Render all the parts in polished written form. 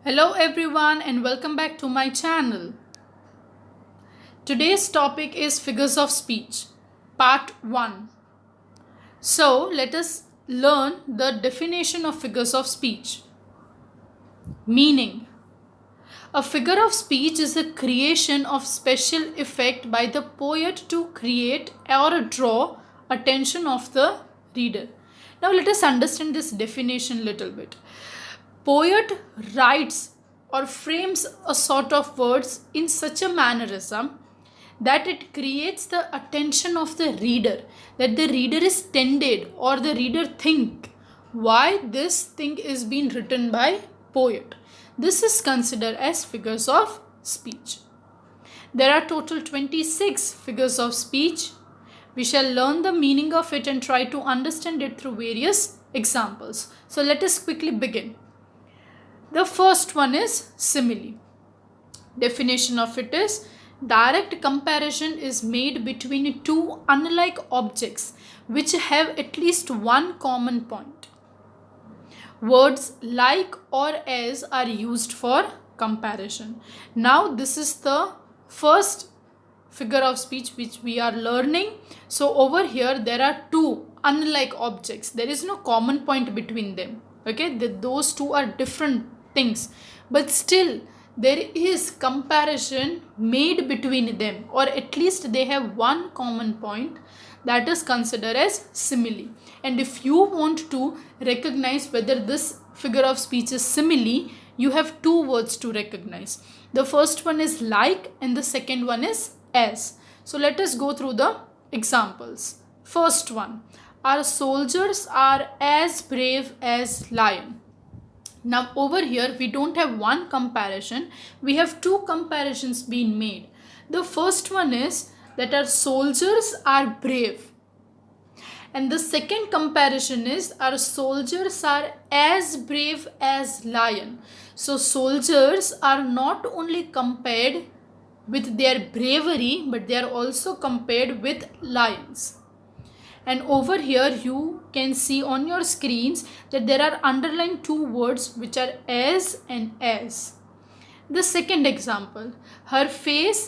Hello everyone and welcome back to my channel. Today's topic is figures of speech, part 1. So let us learn the definition of figures of speech. Meaning: a figure of speech is a creation of special effect by the poet to create or draw attention of the reader. Now let us understand this definition a little bit. Poet writes or frames a sort of words in such a mannerism that it creates the attention of the reader, that the reader is tended or the reader think why this thing is being written by poet. This is considered as figures of speech. There are total 26 figures of speech. We shall learn the meaning of it and try to understand it through various examples. So let us quickly begin. The first one is simile. Definition of it is: direct comparison is made between two unlike objects which have at least one common point. Words like or as are used for comparison. Now this is the first figure of speech which we are learning. So over here there are two unlike objects. There is no common point between them. Okay, those two are different things, but still there is comparison made between them, or at least they have one common point. That is considered as simile. And if you want to recognize whether this figure of speech is simile, you have two words to recognize. The first one is like and the second one is as. So let us go through the examples. First one: our soldiers are as brave as lion. Now over here we don't have one comparison, we have two comparisons being made. The first one is that our soldiers are brave, and the second comparison is our soldiers are as brave as lion. So soldiers are not only compared with their bravery, but they are also compared with lions. And over here you can see on your screens that there are underlined two words which are as and as. The second example: her face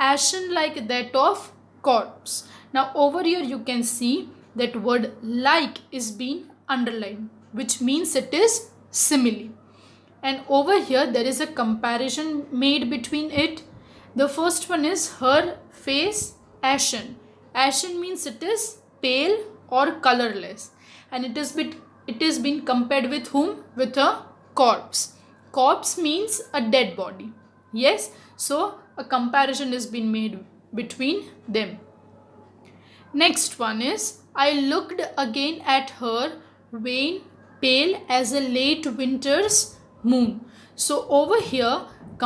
ashen like that of corpse. Now over here you can see that word like is being underlined, which means it is simile. And over here there is a comparison made between it. The first one is her face ashen. Ashen means it is pale or colorless, and it is being compared with whom? With a corpse. Corpse means a dead body. Yes, so a comparison is being made between them. Next one is: I looked again at her, wan, pale as a late winter's moon. So over here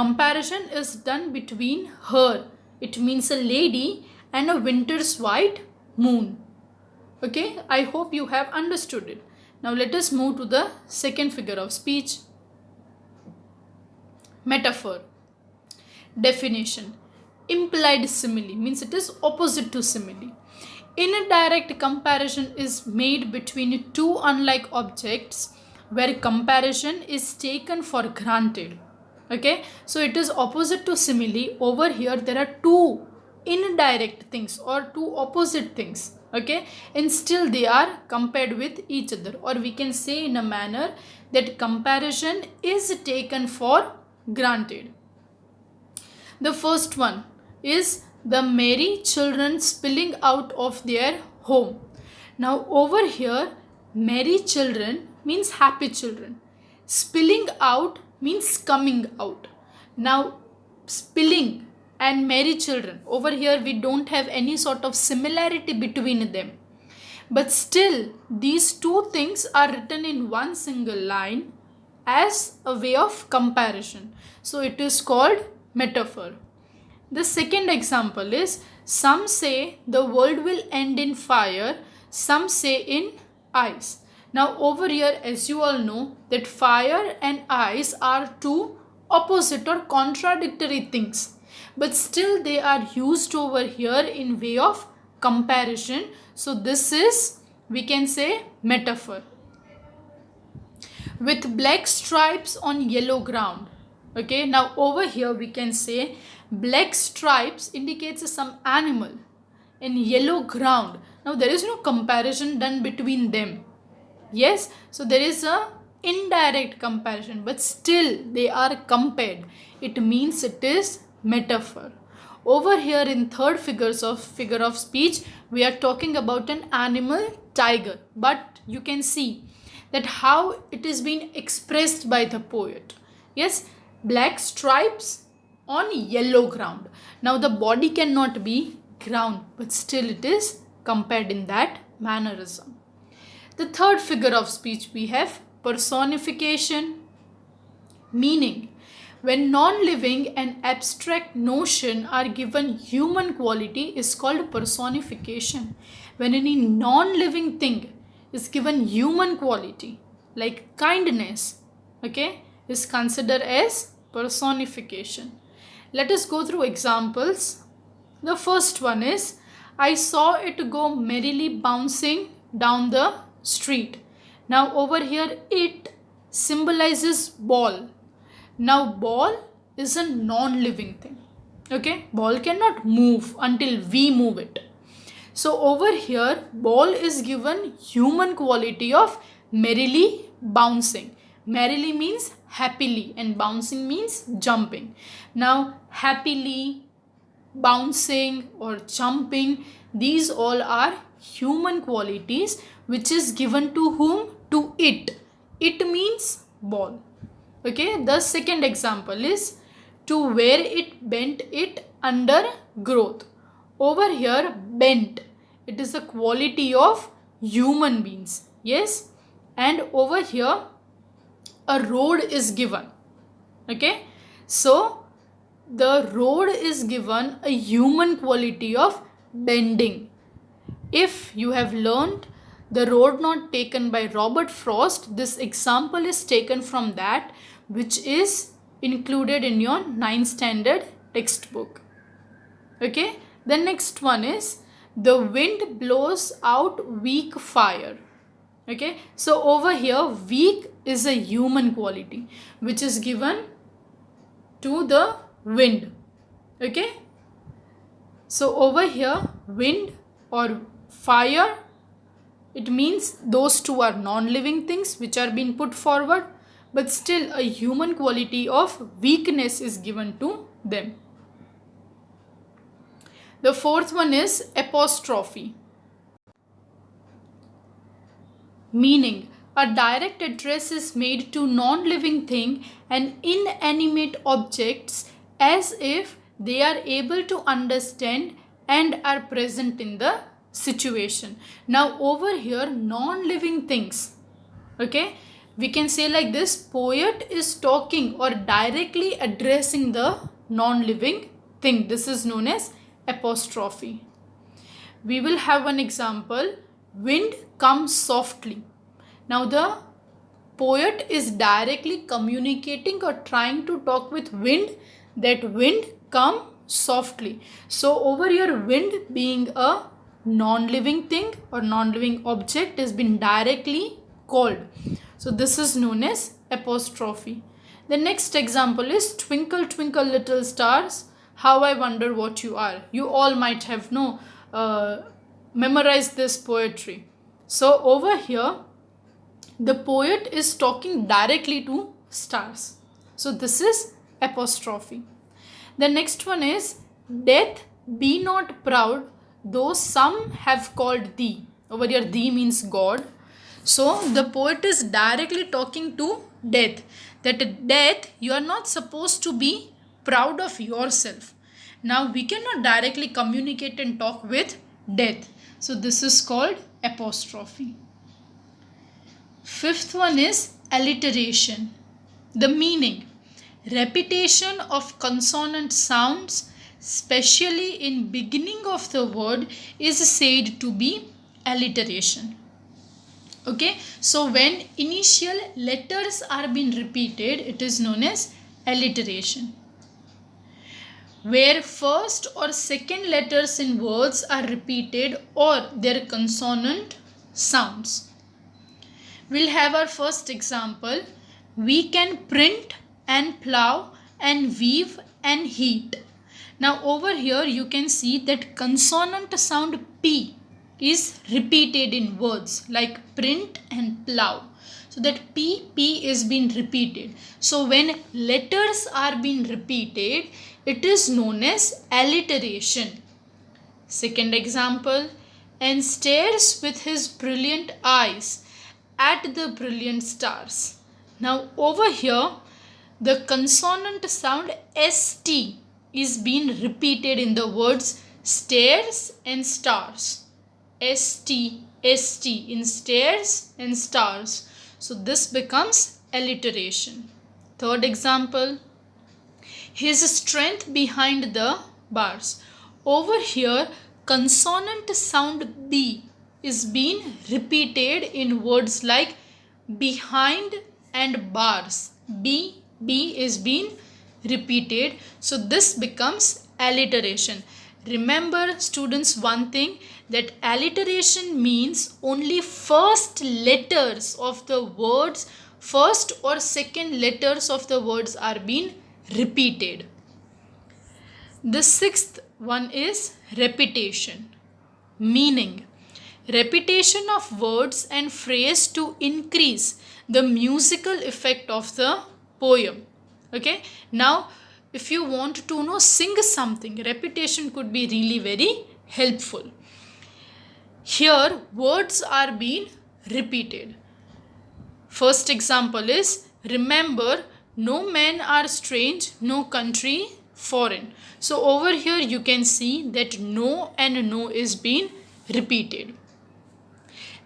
comparison is done between her, it means a lady, and a winter's white moon. Okay, I hope you have understood it. Now let us move to the second figure of speech, metaphor. Definition: implied simile means it is opposite to simile. Indirect comparison is made between two unlike objects where comparison is taken for granted. Okay, so it is opposite to simile. Over here there are two indirect things or two opposite things. Okay, and still they are compared with each other, or we can say in a manner that comparison is taken for granted. The first one is the merry children spilling out of their home. Now over here merry children means happy children, spilling out means coming out. Now spilling and merry children, over here we don't have any sort of similarity between them, but still these two things are written in one single line as a way of comparison, so it is called metaphor. The second example is: some say the world will end in fire, some say in ice. Now over here, as you all know, that fire and ice are two opposite or contradictory things, but still they are used over here in way of comparison. So this is, we can say, metaphor. With black stripes on yellow ground. Okay, now over here we can say black stripes indicates some animal in yellow ground. Now there is no comparison done between them. Yes, so there is a indirect comparison, but still they are compared. It means it is metaphor. Over here in third figure of speech, we are talking about an animal tiger, but you can see that how it is being expressed by the poet. Yes, black stripes on yellow ground. Now the body cannot be ground, but still it is compared in that mannerism. The third figure of speech we have personification, meaning when non-living and abstract notion are given human quality is called personification. When any non-living thing is given human quality like kindness, okay, is considered as personification. Let us go through examples. The first one is I saw it go merrily bouncing down the street. Now over here it symbolizes ball. Now ball is a non-living thing. Okay, ball cannot move until we move it. So over here ball is given human quality of merrily bouncing. Merrily means happily and bouncing means jumping. Now happily, bouncing or jumping, these all are human qualities which is given to whom? To it. It means ball. Okay, the second example is to where it bent it under growth. Over here bent, it is a quality of human beings. Yes, and over here a road is given. Okay, so the road is given a human quality of bending. If you have learned the road not taken by Robert Frost, this example is taken from that which is included in your 9th standard textbook. Okay, the next one is the wind blows out weak fire. Okay, so over here weak is a human quality which is given to the wind. Okay, so over here wind or fire, it means those two are non-living things which are being put forward, but still a human quality of weakness is given to them. The fourth one is apostrophe, meaning a direct address is made to non-living thing and inanimate objects as if they are able to understand and are present in the situation. Now over here non-living things, okay, we can say like this, poet is talking or directly addressing the non-living thing. This is known as apostrophe. We will have one example, wind comes softly. Now the poet is directly communicating or trying to talk with wind, that wind come softly. So over here wind being a non-living thing or non-living object is been directly called. So this is known as apostrophe. The next example is twinkle twinkle little stars, how I wonder what you are. You all might have memorized this poetry. So over here the poet is talking directly to stars. So this is apostrophe. The next one is death be not proud though some have called thee. Over here thee means God. So the poet is directly talking to death, that death you are not supposed to be proud of yourself. Now we cannot directly communicate and talk with death. So this is called apostrophe. Fifth one is alliteration. The meaning, repetition of consonant sounds, especially in beginning of the word, is said to be alliteration. Okay, so when initial letters are being repeated, it is known as alliteration. Where first or second letters in words are repeated or their consonant sounds. We'll have our first example. We can print and plow and weave and heat. Now over here you can see that consonant sound P is repeated in words like print and plow. So that P is being repeated. So when letters are being repeated, it is known as alliteration. Second example, and stares with his brilliant eyes at the brilliant stars. Now over here, the consonant sound ST is being repeated in the words stairs and stars. ST, ST in stairs and stars. So this becomes alliteration. Third example, his strength behind the bars. Over here, consonant sound B is being repeated in words like behind and bars. B is being repeated. So this becomes alliteration. Remember students one thing, that alliteration means only first letters of the words, first or second letters of the words are being repeated. The sixth one is repetition. Meaning, repetition of words and phrase to increase the musical effect of the poem. Okay, now if you want to sing something, repetition could be really very helpful. Here words are being repeated. First example is, remember, no men are strange, no country foreign. So over here you can see that no and no is being repeated.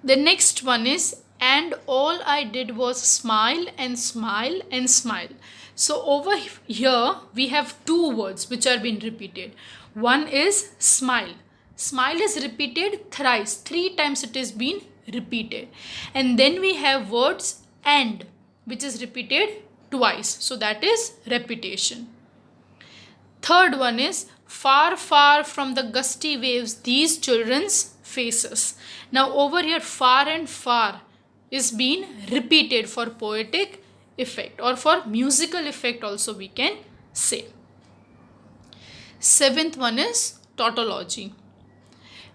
The next one is, and all I did was smile and smile and smile. So over here we have two words which are being repeated. One is smile. Smile is repeated thrice. 3 times it is being repeated. And then we have words and, which is repeated twice. So that is repetition. Third one is, far, far from the gusty waves, these children's faces. Now over here, far and far is being repeated for poetic effect or for musical effect also we can say. Seventh one is tautology.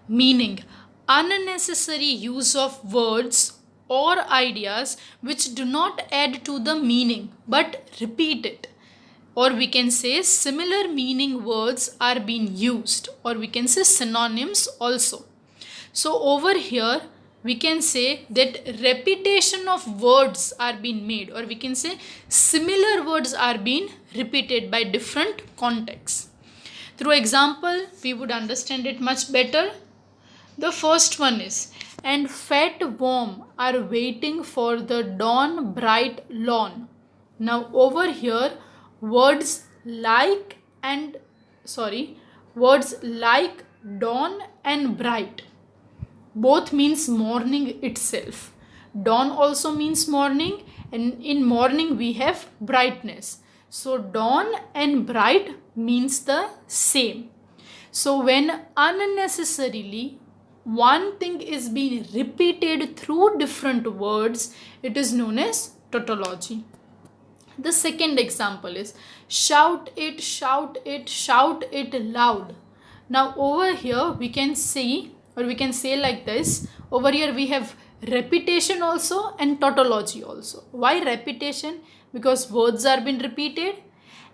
Meaning, unnecessary use of words or ideas which do not add to the meaning but repeat it. Or we can say similar meaning words are being used, or we can say synonyms also. So over here we can say that repetition of words are being made, or we can say similar words are being repeated by different contexts. Through example we would understand it much better. The first one is, and fat worm are waiting for the dawn bright lawn. Now over here words like dawn and bright both means morning itself. Dawn also means morning, and in morning we have brightness. So dawn and bright means the same. So when unnecessarily one thing is being repeated through different words, it is known as tautology. The second example is, shout it, shout it, shout it loud. Now over here we can see, or we can say like this, over here we have repetition also and tautology also. Why repetition? Because words are being repeated.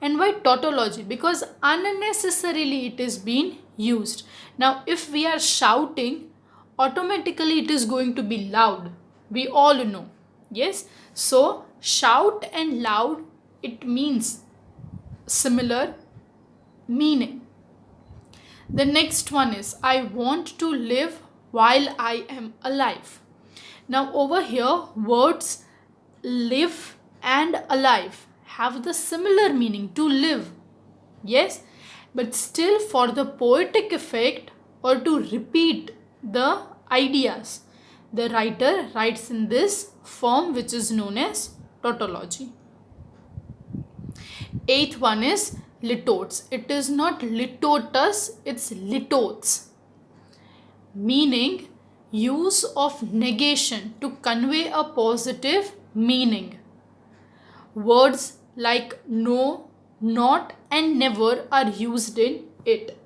And why tautology? Because unnecessarily it is being used. Now if we are shouting, automatically it is going to be loud. We all know. Yes. So shout and loud, it means similar meaning. The next one is, I want to live while I am alive. Now over here words live and alive have the similar meaning, to live. Yes, but still for the poetic effect or to repeat the ideas, the writer writes in this form which is known as tautology. Eighth one is litotes. It is not litotus, it's litotes. Meaning, use of negation to convey a positive meaning. Words like no, not and never are used in it.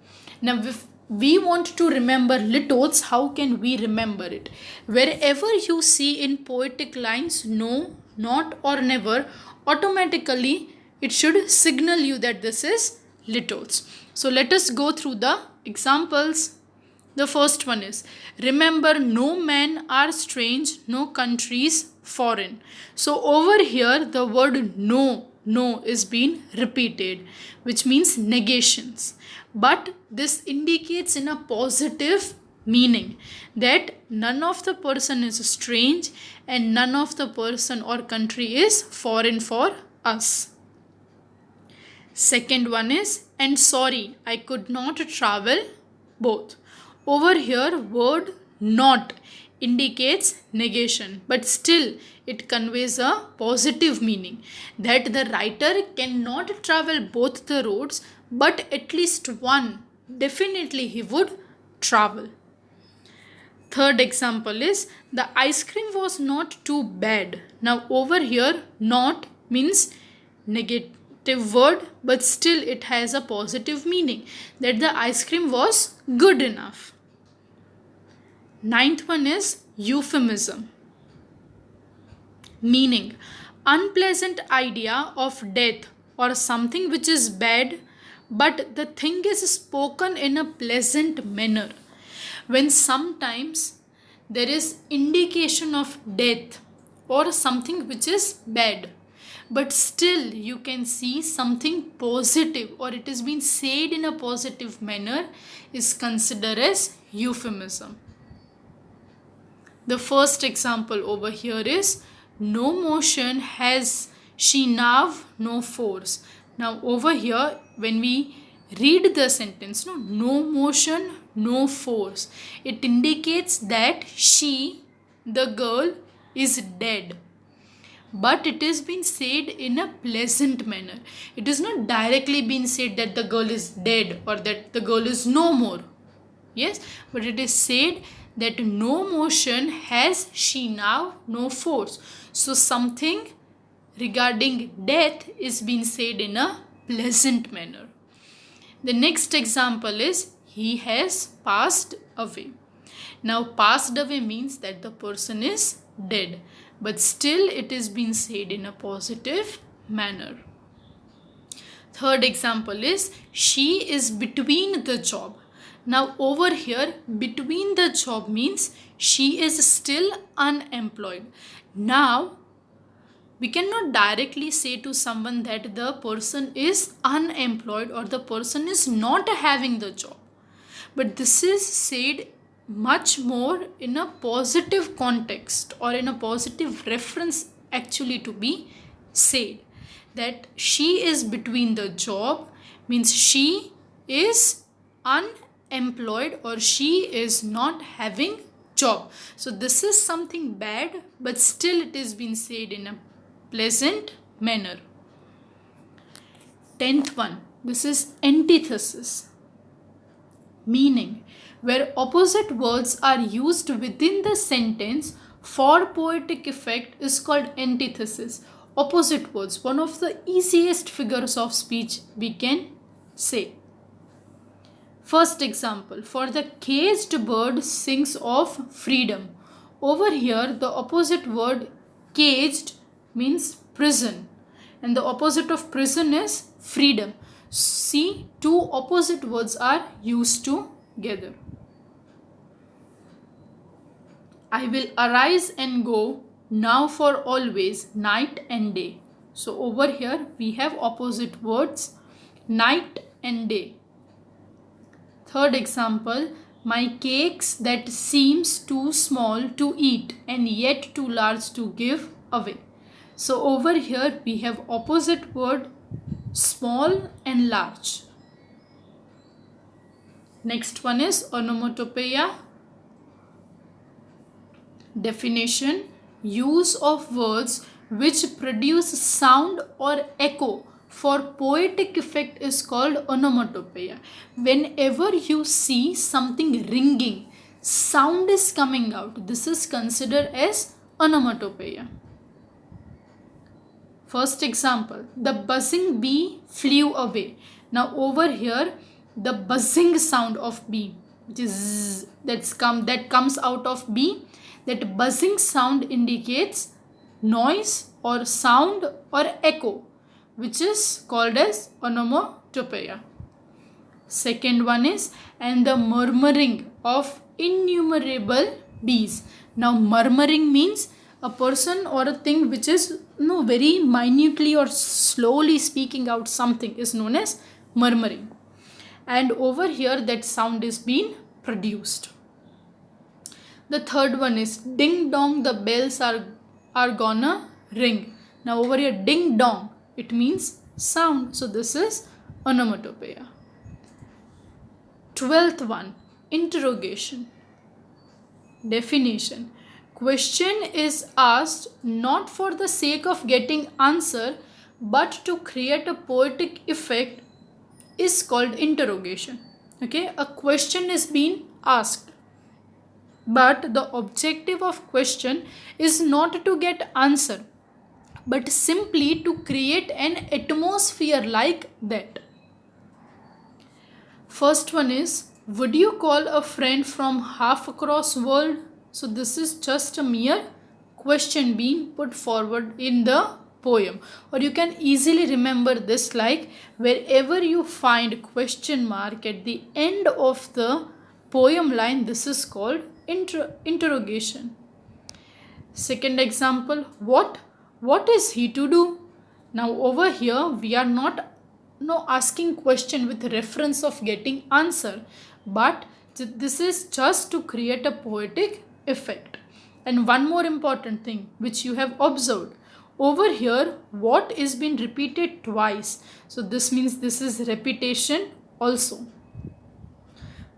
Now, if we want to remember litotes, how can we remember it? Wherever you see in poetic lines no, not or never, automatically it should signal you that this is litotes. So let us go through the examples. The first one is, remember, no men are strange, no countries foreign. So over here the word no is being repeated, which means negations. But this indicates in a positive meaning that none of the person is strange and none of the person or country is foreign for us. Second one is, and sorry, I could not travel both. Over here, word not indicates negation, but still it conveys a positive meaning that the writer cannot travel both the roads, but at least one definitely he would travel. Third example is, the ice cream was not too bad. Now over here, not means negative word, but still it has a positive meaning that the ice cream was good enough. Ninth one is euphemism, meaning unpleasant idea of death or something which is bad, but the thing is spoken in a pleasant manner. When sometimes there is indication of death or something which is bad, but still you can see something positive or it is being said in a positive manner, is considered as euphemism. The first example over here is, no motion has she now no force. Now over here when we read the sentence, no motion, no force, it indicates that she, the girl, is dead. But it is being said in a pleasant manner. It is not directly being said that the girl is dead or that the girl is no more. Yes, but it is said that no motion has she now no force. So something regarding death is being said in a pleasant manner. The next example is, he has passed away. Now passed away means that the person is dead, but still it is being said in a positive manner. Third example is, she is between the job. Now over here, between the job means she is still unemployed. Now we cannot directly say to someone that the person is unemployed or the person is not having the job. But this is said much more in a positive context or in a positive reference actually to be said. That she is between the job means she is unemployed or she is not having job. So this is something bad, but still it is being said in a pleasant manner. 10th one, this is antithesis, meaning where opposite words are used within the sentence for poetic effect is called antithesis. Opposite words, one of the easiest figures of speech we can say. First example, for the caged bird sings of freedom. Over here the opposite word caged means prison and the opposite of prison is freedom. See, two opposite words are used together. I will arise and go now for always, night and day. So over here we have opposite words, night and day. Third example, my cakes that seems too small to eat and yet too large to give away. So over here we have opposite word, small and large. Next one is onomatopoeia. Definition, use of words which produce sound or echo for poetic effect is called onomatopoeia. Whenever you see something ringing, sound is coming out, this is considered as onomatopoeia. First example, the buzzing bee flew away. Now over here, the buzzing sound of bee, which is zzz, that comes out of bee, that buzzing sound indicates noise or sound or echo, which is called as onomatopoeia. Second one is, and the murmuring of innumerable bees. Now murmuring means a person or a thing which is very minutely or slowly speaking out something is known as murmuring. And over here that sound is being produced. The third one is ding dong, the bells are gonna ring. Now over here ding dong, it means sound. So this is onomatopoeia. 12th one, interrogation. Definition. Question is asked not for the sake of getting answer but to create a poetic effect is called interrogation. Okay, a question is being asked, but the objective of question is not to get answer but simply to create an atmosphere like that. First one is, would you call a friend from half across world? So this is just a mere question being put forward in the poem, or you can easily remember this like wherever you find question mark at the end of the poem line, this is called interrogation. Second example, what is he to do? Now over here we are not asking question with reference of getting answer, but this is just to create a poetic effect. And one more important thing which you have observed, over here what is being repeated twice, so this means this is repetition also.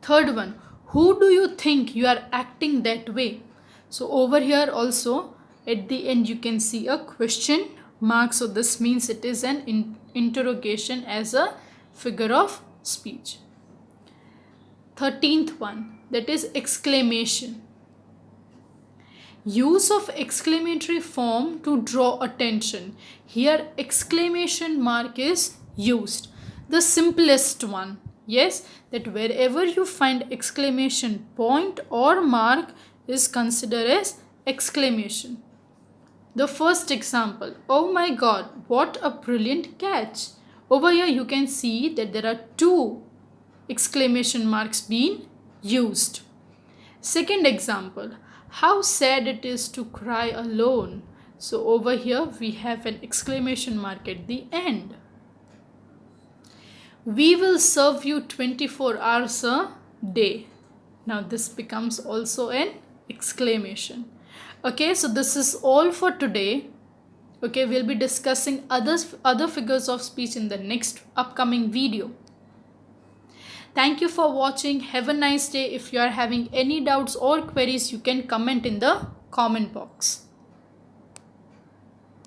Third one, who do you think you are acting that way? So over here also at the end you can see a question mark, so this means it is an interrogation as a figure of speech. 13th one, that is exclamation. Use of exclamatory form to draw attention. Here exclamation mark is used. The simplest one, yes, that wherever you find exclamation point or mark is considered as exclamation. The first example, oh my god, what a brilliant catch. Over here you can see that there are two exclamation marks being used. Second example, how sad it is to cry alone. So over here we have an exclamation mark at the end. We will serve you 24 hours a day. Now this becomes also an exclamation. Okay, so this is all for today. Okay, we'll be discussing other figures of speech in the next upcoming video. Thank you for watching. Have a nice day. If you are having any doubts or queries, you can comment in the comment box.